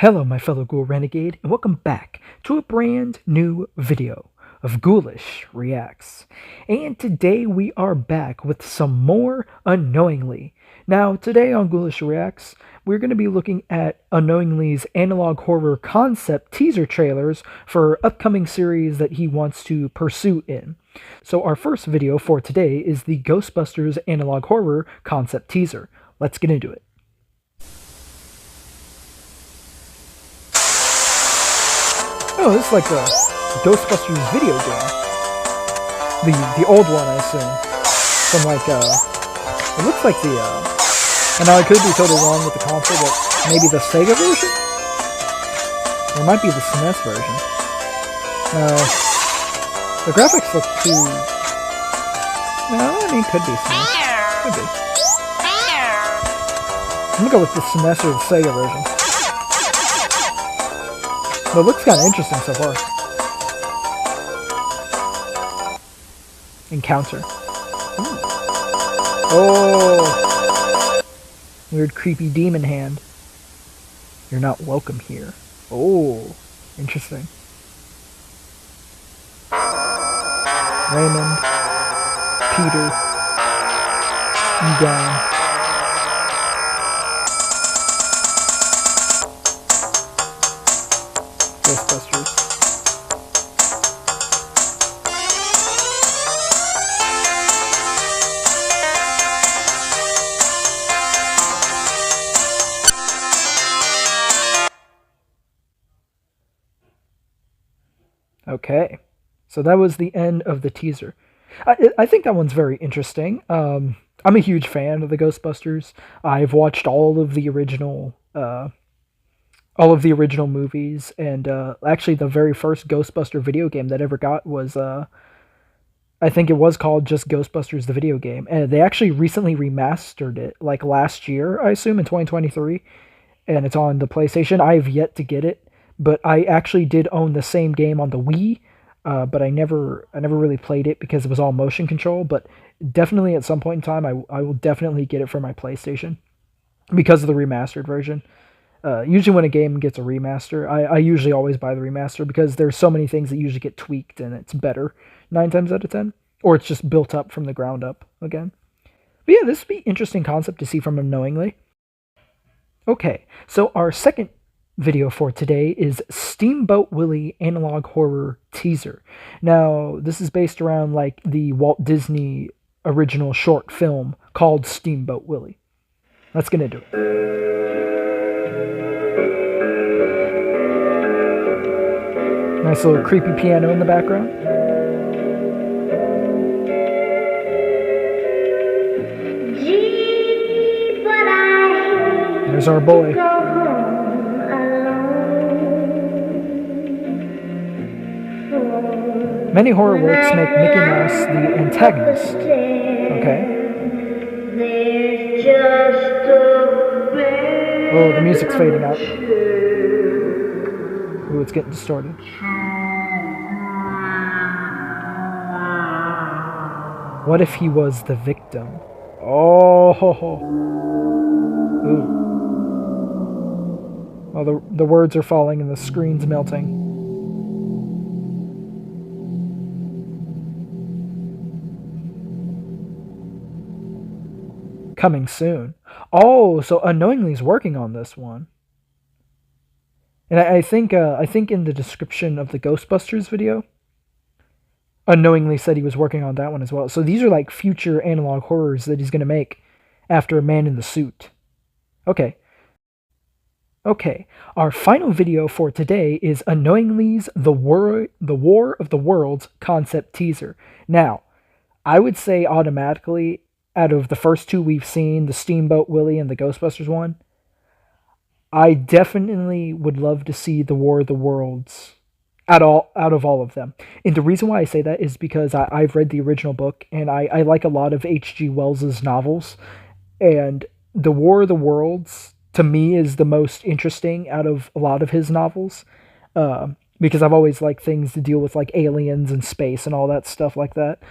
Hello my fellow Ghoul Renegade, and welcome back to a brand new video of Ghoulish Reacts. And today we are back with some more Unknowingly. Now today on Ghoulish Reacts, we're going to be looking at Unknowingly's analog horror concept teaser trailers for upcoming series that he wants to pursue in. So our first video for today is the Ghostbusters analog horror concept teaser. Let's get into it. Oh, this is like the Ghostbusters video game. The old one, I assume. From like, it looks like the, and now I could be totally wrong with the console, but maybe the Sega version? Or it might be the SNES version. No. The graphics look too... No, I mean, could be SNES. Could be. I'm gonna go with the SNES or the Sega version. But it looks kind of interesting so far. Encounter. Ooh. Oh! Weird creepy demon hand. You're not welcome here. Oh, interesting. Raymond. Peter. Egon. Ghostbusters. Okay, so that was the end of the teaser. I think that one's very interesting. I'm a huge fan of the Ghostbusters. I've watched all of the original movies, and actually the very first Ghostbuster video game that I ever got was, I think it was called just Ghostbusters the video game, and they actually recently remastered it, like last year, I assume, in 2023, and it's on the PlayStation. I have yet to get it, but I actually did own the same game on the Wii, but I never really played it because it was all motion control, but definitely at some point in time, I will definitely get it for my PlayStation because of the remastered version. Usually when a game gets a remaster, I usually always buy the remaster because there's so many things that usually get tweaked and it's better 9 times out of 10. Or it's just built up from the ground up again. But yeah, this would be an interesting concept to see from Unknowingly. Okay, so our second video for today is Steamboat Willie analog horror teaser. Now, this is based around like the Walt Disney original short film called Steamboat Willie. Let's get into it. Nice little creepy piano in the background. There's our boy. Many horror works make Mickey Mouse the antagonist. Okay. Oh, the music's fading out. Ooh, it's getting distorted. What if he was the victim? Oh, ho, ho. Ooh. Oh, the words are falling and the screen's melting. Coming soon. Oh, so Unknowingly's working on this one. And I think in the description of the Ghostbusters video, Unknowingly said he was working on that one as well. So these are like future analog horrors that he's going to make after Man in the Suit. Okay. Okay, our final video for today is Unknowingly's The War of the Worlds concept teaser. Now, I would say automatically, out of the first two we've seen, the Steamboat Willie and the Ghostbusters one, I definitely would love to see the War of the Worlds out of all of them. And the reason why I say that is because I've read the original book, and I like a lot of H.G. Wells's novels, and the War of the Worlds, to me, is the most interesting out of a lot of his novels, because I've always liked things to deal with like aliens and space and all that stuff like that.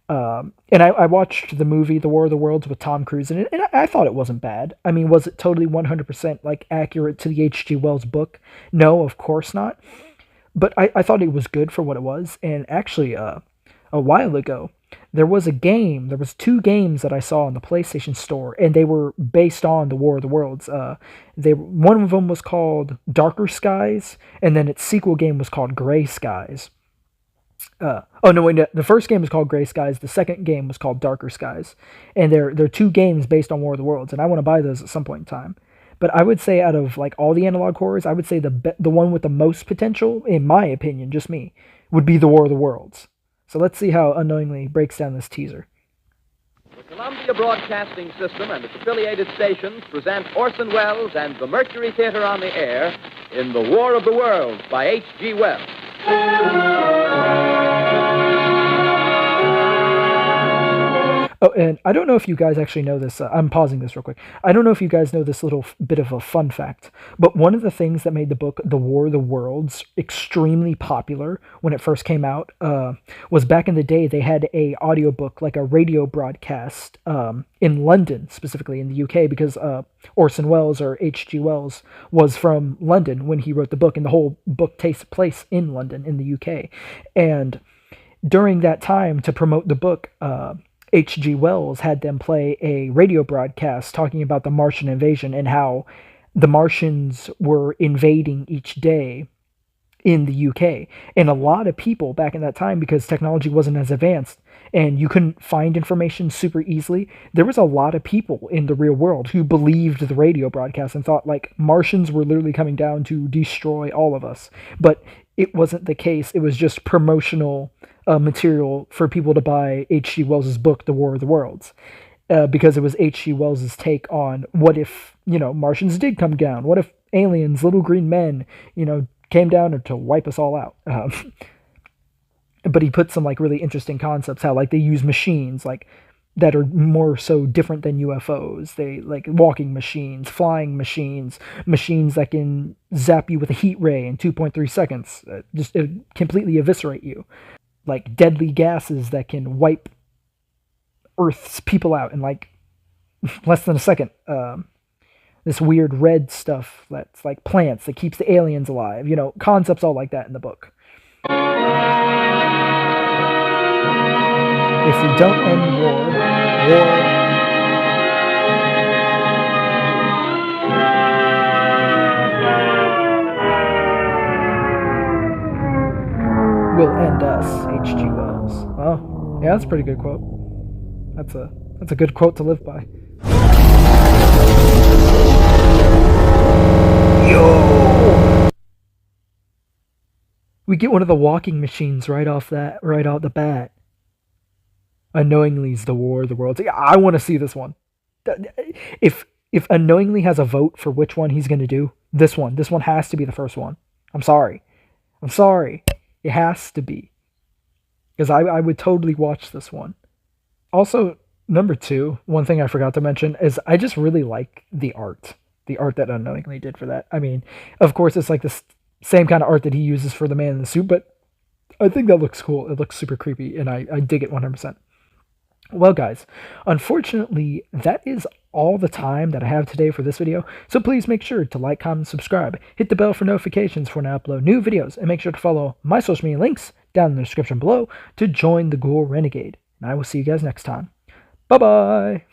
And I watched the movie The War of the Worlds with Tom Cruise in it, and I thought it wasn't bad. I mean, was it totally 100% like accurate to the H.G. Wells book? No, of course not. But I thought it was good for what it was. And actually, a while ago, there was two games that I saw in the PlayStation Store, and they were based on the War of the Worlds. One of them was called Darker Skies, and then its sequel game was called Gray Skies. Oh no, wait, no, the first game was called Gray Skies. The second game was called Darker Skies, and they're two games based on War of the Worlds. And I want to buy those at some point in time. But I would say out of like all the analog horrors, I would say the one with the most potential, in my opinion, just me, would be the War of the Worlds. So let's see how Unknowingly breaks down this teaser. The Columbia Broadcasting System and its affiliated stations present Orson Welles and the Mercury Theater on the air in The War of the Worlds by H.G. Wells. Oh, and I don't know if you guys actually know this. I'm pausing this real quick. I don't know if you guys know this little bit of a fun fact, but one of the things that made the book The War of the Worlds extremely popular when it first came out was back in the day they had a audiobook, like a radio broadcast in London, specifically in the UK, because Orson Welles, or H.G. Wells, was from London when he wrote the book, and the whole book takes place in London in the UK. And during that time, to promote the book, H.G. Wells had them play a radio broadcast talking about the Martian invasion and how the Martians were invading each day in the UK. And a lot of people back in that time, because technology wasn't as advanced and you couldn't find information super easily, there was a lot of people in the real world who believed the radio broadcast and thought like Martians were literally coming down to destroy all of us. But it wasn't the case. It was just promotional material for people to buy H.G. Wells' book, The War of the Worlds, because it was H.G. Wells' take on what if, Martians did come down? What if aliens, little green men, came down to wipe us all out? But he put some like really interesting concepts, how like they use machines like that are more so different than UFOs. They like walking machines, flying machines, machines that can zap you with a heat ray in 2.3 seconds, just completely eviscerate you. Like deadly gases that can wipe Earth's people out in like less than a second. This weird red stuff that's like plants that keeps the aliens alive. Concepts all like that in the book. If we don't end war will end us, H.G. Wells. Oh, yeah, that's a pretty good quote. That's a good quote to live by. Yo! We get one of the walking machines right out the bat. Unknowingly's The War of the Worlds. Yeah, I want to see this one. If Unknowingly has a vote for which one he's going to do, this one has to be the first one. I'm sorry. It has to be. Because I would totally watch this one. Also, number 2, one thing I forgot to mention is I just really like the art. The art that Unknowingly did for that. I mean, of course, it's like the same kind of art that he uses for the man in the suit, but I think that looks cool. It looks super creepy, and I dig it 100%. Well, guys, unfortunately, that is all the time that I have today for this video, so please make sure to like, comment, subscribe, hit the bell for notifications for when I upload new videos, and make sure to follow my social media links down in the description below to join the Ghoul Renegade. And I will see you guys next time. Bye-bye!